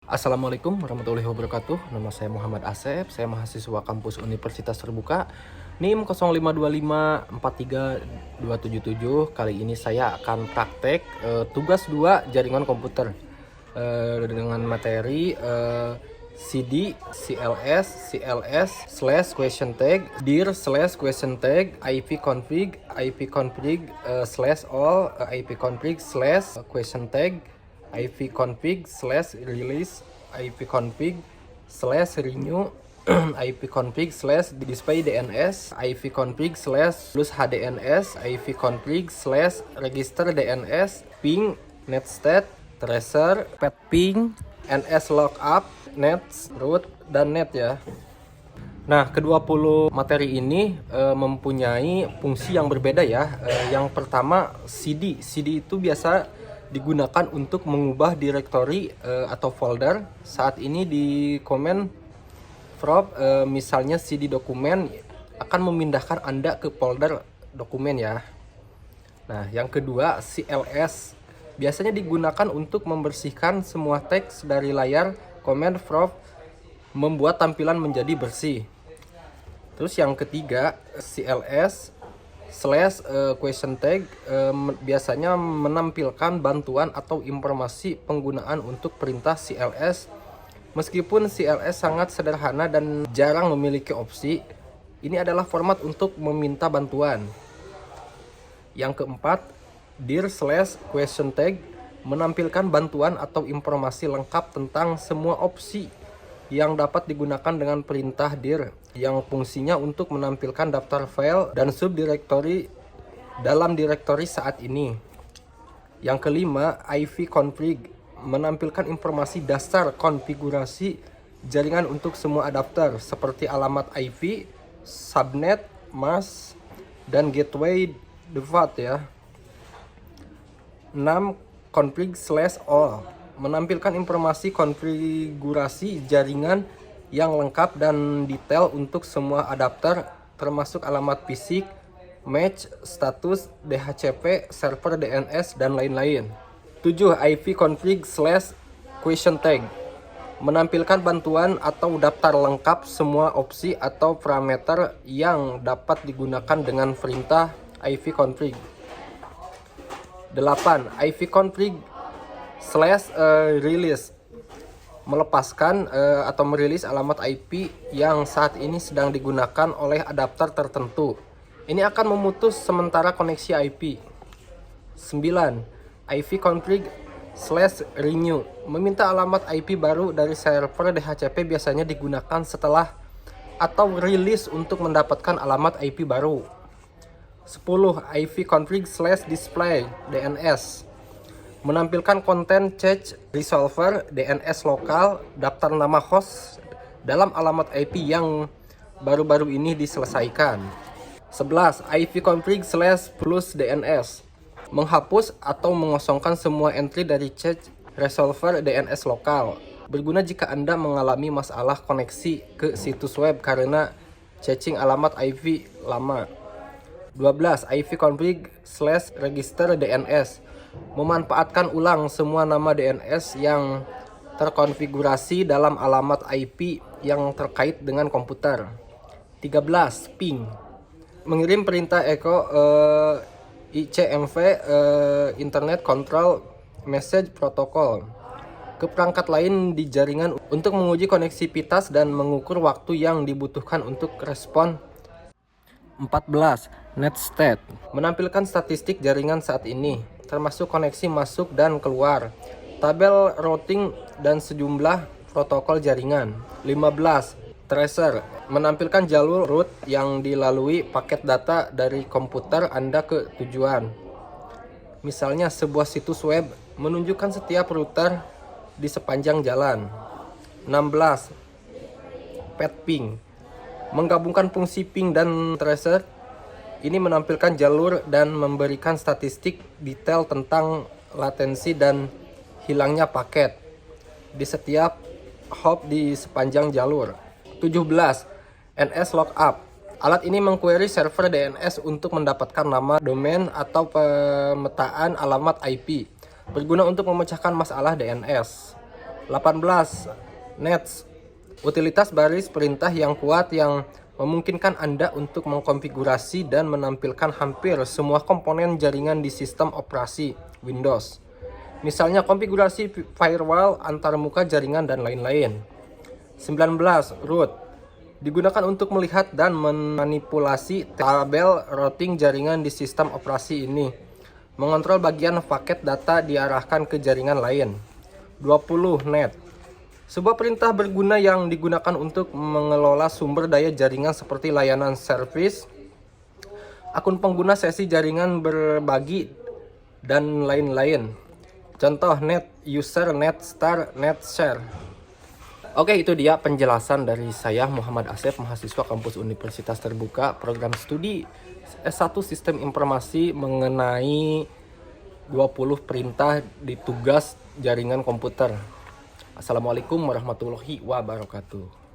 Assalamualaikum warahmatullahi wabarakatuh. Nama saya Muhammad Asep, saya mahasiswa kampus Universitas Terbuka NIM 0525432777. Kali ini saya akan praktek tugas 2 jaringan komputer dengan materi CD, CLS, slash question tag, dir slash question tag, IP config slash all, IP config slash question tag, IP config slash release, IP config slash renew, IP config slash display DNS, IP config slash plus HDNS, IP config slash register DNS, ping, netstat, tracer, pet ping, NS lookup, nets, root, dan net ya. Nah, ke-20 materi ini mempunyai fungsi yang berbeda ya. Yang pertama CD. CD itu biasa digunakan untuk mengubah directory atau folder. Saat ini di command prompt misalnya CD dokumen akan memindahkan Anda ke folder dokumen ya. Nah, yang kedua CLS biasanya digunakan untuk membersihkan semua teks dari layar command prompt, membuat tampilan menjadi bersih. Terus yang ketiga CLS slash question tag biasanya menampilkan bantuan atau informasi penggunaan untuk perintah CLS. Meskipun CLS sangat sederhana dan jarang memiliki opsi, ini adalah format untuk meminta bantuan. Yang keempat, dir slash question tag menampilkan bantuan atau informasi lengkap tentang semua opsi yang dapat digunakan dengan perintah dir, yang fungsinya untuk menampilkan daftar file dan subdirectory dalam direktori saat ini. Yang kelima, IV config menampilkan informasi dasar konfigurasi jaringan untuk semua adapter seperti alamat IP, subnet, mask, dan gateway default ya. 6. Config slash all menampilkan informasi konfigurasi jaringan yang lengkap dan detail untuk semua adapter termasuk alamat fisik, match, status, DHCP, server DNS, dan lain-lain. 7. IP config slash question tag menampilkan bantuan atau daftar lengkap semua opsi atau parameter yang dapat digunakan dengan perintah IP config. 8. IP config slash release melepaskan atau merilis alamat IP yang saat ini sedang digunakan oleh adapter tertentu. Ini akan memutus sementara koneksi IP. 9. IP config slash renew meminta alamat IP baru dari server DHCP, biasanya digunakan setelah atau rilis untuk mendapatkan alamat IP baru. 10. IP config slash display DNS menampilkan konten cache resolver DNS lokal, daftar nama host dalam alamat IP yang baru-baru ini diselesaikan. 11. IP config slash plus DNS menghapus atau mengosongkan semua entry dari cache resolver DNS lokal. Berguna jika Anda mengalami masalah koneksi ke situs web karena caching alamat IP lama. 12. IP config slash register DNS memanfaatkan ulang semua nama DNS yang terkonfigurasi dalam alamat IP yang terkait dengan komputer. 13. Ping mengirim perintah echo ICMP Internet Control Message Protocol ke perangkat lain di jaringan untuk menguji koneksivitas dan mengukur waktu yang dibutuhkan untuk respon. 14. Netstat menampilkan statistik jaringan saat ini, termasuk koneksi masuk dan keluar, tabel routing, dan sejumlah protokol jaringan. 15. Tracer menampilkan jalur route yang dilalui paket data dari komputer Anda ke tujuan. Misalnya sebuah situs web menunjukkan setiap router di sepanjang jalan. 16. Pet ping menggabungkan fungsi ping dan tracer. Ini menampilkan jalur dan memberikan statistik detail tentang latensi dan hilangnya paket di setiap hop di sepanjang jalur. 17. NS lookup. Alat ini mengquery server DNS untuk mendapatkan nama domain atau pemetaan alamat IP, berguna untuk memecahkan masalah DNS. 18. Nets, utilitas baris perintah yang kuat yang memungkinkan Anda untuk mengkonfigurasi dan menampilkan hampir semua komponen jaringan di sistem operasi Windows. Misalnya konfigurasi firewall, antarmuka jaringan, dan lain-lain. 19. Root, digunakan untuk melihat dan memanipulasi tabel routing jaringan di sistem operasi ini. Mengontrol bagian paket data diarahkan ke jaringan lain. 20. Net, sebuah perintah berguna yang digunakan untuk mengelola sumber daya jaringan seperti layanan service, akun pengguna, sesi jaringan berbagi, dan lain-lain. Contoh net user, net star, net share. Oke, itu dia penjelasan dari saya Muhammad Asep, mahasiswa kampus Universitas Terbuka, program studi S1 Sistem Informasi mengenai 20 perintah di tugas jaringan komputer. Assalamualaikum warahmatullahi wabarakatuh.